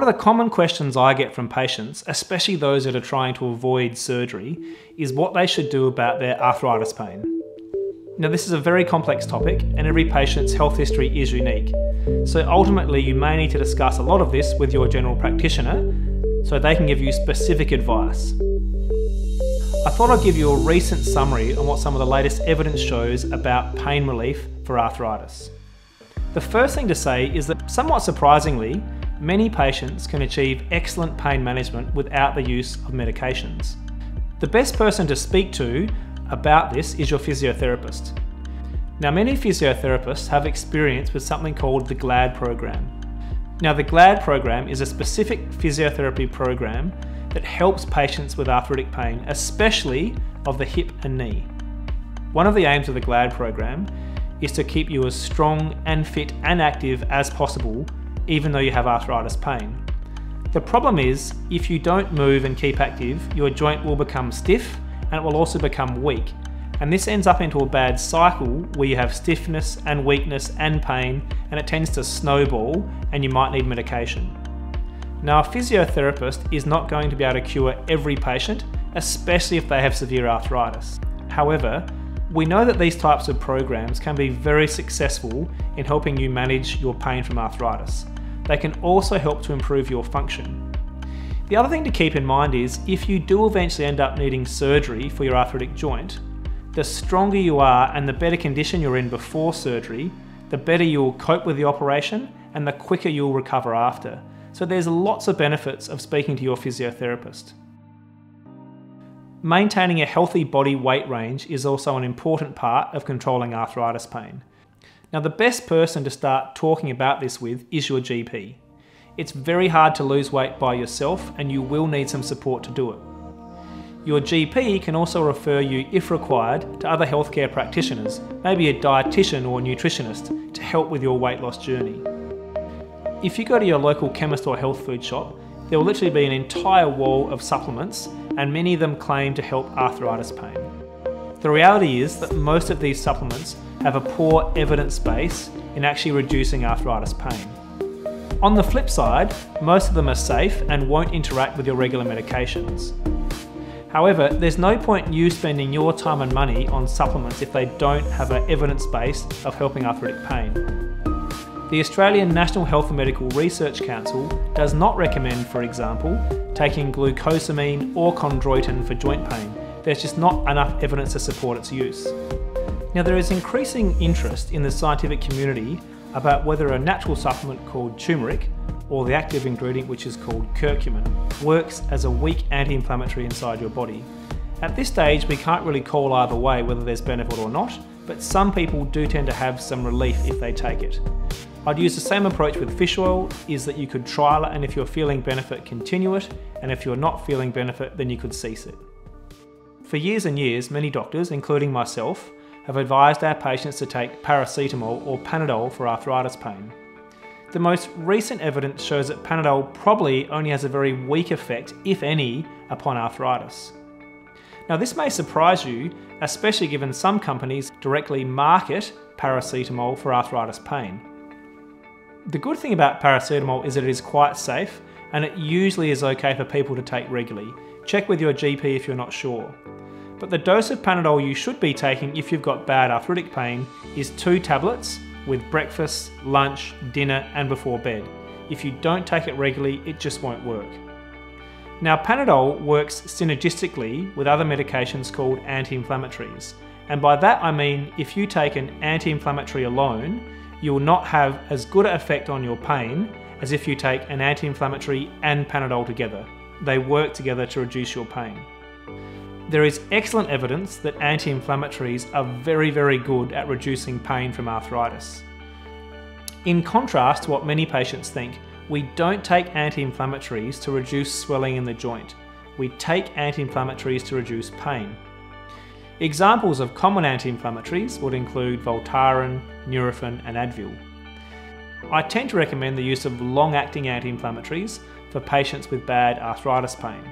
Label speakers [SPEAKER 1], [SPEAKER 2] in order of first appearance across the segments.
[SPEAKER 1] of the common questions I get from patients, especially those that are trying to avoid surgery, is what they should do about their arthritis pain. Now, this is a very complex topic and every patient's health history is unique. So ultimately you may need to discuss a lot of this with your general practitioner so they can give you specific advice. I thought I'd give you a recent summary on what some of the latest evidence shows about pain relief for arthritis. The first thing to say is that, somewhat surprisingly, many patients can achieve excellent pain management without the use of medications. The best person to speak to about this is your physiotherapist. Now, many physiotherapists have experience with something called the GLAD program. Now, the GLAD program is a specific physiotherapy program that helps patients with arthritic pain, especially of the hip and knee. One of the aims of the GLAD program is to keep you as strong and fit and active as possible, even though you have arthritis pain. The problem is, if you don't move and keep active, your joint will become stiff and it will also become weak. And this ends up into a bad cycle where you have stiffness and weakness and pain, and it tends to snowball and you might need medication. Now, a physiotherapist is not going to be able to cure every patient, especially if they have severe arthritis. However, we know that these types of programs can be very successful in helping you manage your pain from arthritis. They can also help to improve your function. The other thing to keep in mind is, if you do eventually end up needing surgery for your arthritic joint, the stronger you are and the better condition you're in before surgery, the better you'll cope with the operation and the quicker you'll recover after. So there's lots of benefits of speaking to your physiotherapist. Maintaining a healthy body weight range is also an important part of controlling arthritis pain. Now, the best person to start talking about this with is your GP. It's very hard to lose weight by yourself and you will need some support to do it. Your GP can also refer you, if required, to other healthcare practitioners, maybe a dietitian or a nutritionist, to help with your weight loss journey. If you go to your local chemist or health food shop, there will literally be an entire wall of supplements, and many of them claim to help arthritis pain. The reality is that most of these supplements have a poor evidence base in actually reducing arthritis pain. On the flip side, most of them are safe and won't interact with your regular medications. However, there's no point in you spending your time and money on supplements if they don't have an evidence base of helping arthritic pain. The Australian National Health and Medical Research Council does not recommend, for example, taking glucosamine or chondroitin for joint pain. There's just not enough evidence to support its use. Now, there is increasing interest in the scientific community about whether a natural supplement called tumeric, or the active ingredient which is called curcumin, works as a weak anti-inflammatory inside your body. At this stage, we can't really call either way whether there's benefit or not, but some people do tend to have some relief if they take it. I'd use the same approach with fish oil, is that you could trial it, and if you're feeling benefit, continue it, and if you're not feeling benefit, then you could cease it. For years and years, many doctors, including myself, have advised our patients to take paracetamol or Panadol for arthritis pain. The most recent evidence shows that Panadol probably only has a very weak effect, if any, upon arthritis. Now, this may surprise you, especially given some companies directly market paracetamol for arthritis pain. The good thing about paracetamol is that it is quite safe, and it usually is okay for people to take regularly. Check with your GP if you're not sure. But the dose of Panadol you should be taking if you've got bad arthritic pain is 2 tablets with breakfast, lunch, dinner and before bed. If you don't take it regularly, it just won't work. Now, Panadol works synergistically with other medications called anti-inflammatories. And by that I mean, if you take an anti-inflammatory alone, you will not have as good an effect on your pain as if you take an anti-inflammatory and Panadol together. They work together to reduce your pain. There is excellent evidence that anti-inflammatories are very, very good at reducing pain from arthritis. In contrast to what many patients think, we don't take anti-inflammatories to reduce swelling in the joint. We take anti-inflammatories to reduce pain. Examples of common anti-inflammatories would include Voltaren, Nurofen and Advil. I tend to recommend the use of long-acting anti-inflammatories for patients with bad arthritis pain.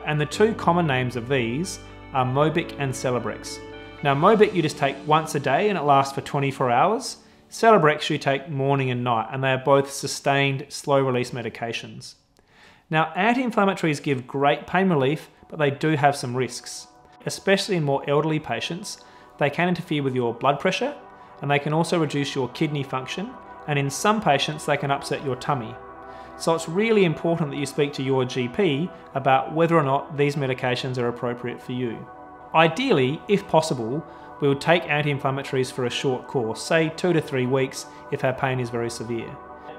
[SPEAKER 1] And the 2 common names of these are Mobic and Celebrex. Now, Mobic you just take once a day and it lasts for 24 hours. Celebrex you take morning and night, and they are both sustained, slow-release medications. Now, anti-inflammatories give great pain relief, but they do have some risks. Especially in more elderly patients, they can interfere with your blood pressure, and they can also reduce your kidney function, and in some patients they can upset your tummy. So it's really important that you speak to your GP about whether or not these medications are appropriate for you. Ideally, if possible, we would take anti-inflammatories for a short course, say 2 to 3 weeks if our pain is very severe.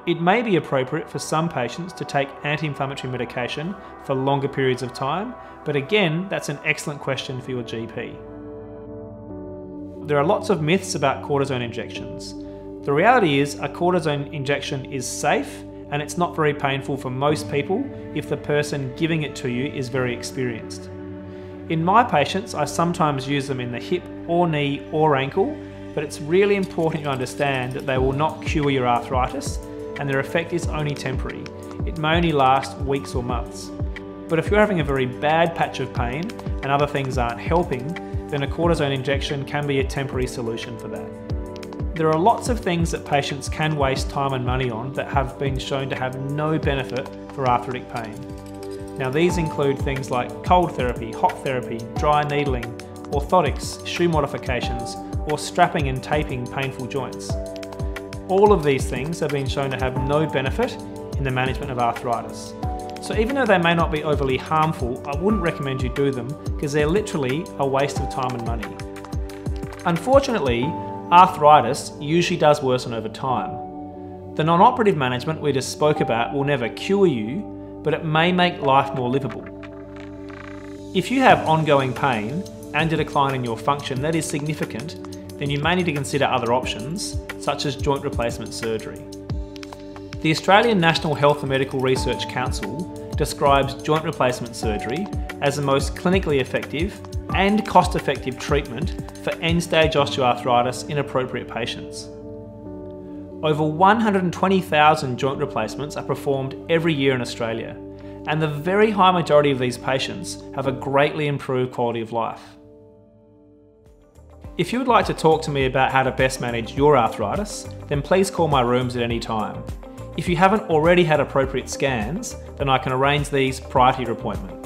[SPEAKER 1] It may be appropriate for some patients to take anti-inflammatory medication for longer periods of time, but again, that's an excellent question for your GP. There are lots of myths about cortisone injections. The reality is a cortisone injection is safe and it's not very painful for most people if the person giving it to you is very experienced. In my patients, I sometimes use them in the hip or knee or ankle, but it's really important you understand that they will not cure your arthritis and their effect is only temporary. It may only last weeks or months. But if you're having a very bad patch of pain and other things aren't helping, then a cortisone injection can be a temporary solution for that. There are lots of things that patients can waste time and money on that have been shown to have no benefit for arthritic pain. Now these include things like cold therapy, hot therapy, dry needling, orthotics, shoe modifications, or strapping and taping painful joints. All of these things have been shown to have no benefit in the management of arthritis. So even though they may not be overly harmful, I wouldn't recommend you do them because they're literally a waste of time and money. Unfortunately, arthritis usually does worsen over time. The non-operative management we just spoke about will never cure you, but it may make life more livable. If you have ongoing pain and a decline in your function that is significant, then you may need to consider other options, such as joint replacement surgery. The Australian National Health and Medical Research Council describes joint replacement surgery as the most clinically effective and cost-effective treatment for end-stage osteoarthritis in appropriate patients. Over 120,000 joint replacements are performed every year in Australia, and the very high majority of these patients have a greatly improved quality of life. If you would like to talk to me about how to best manage your arthritis, then please call my rooms at any time. If you haven't already had appropriate scans, then I can arrange these prior to your appointment.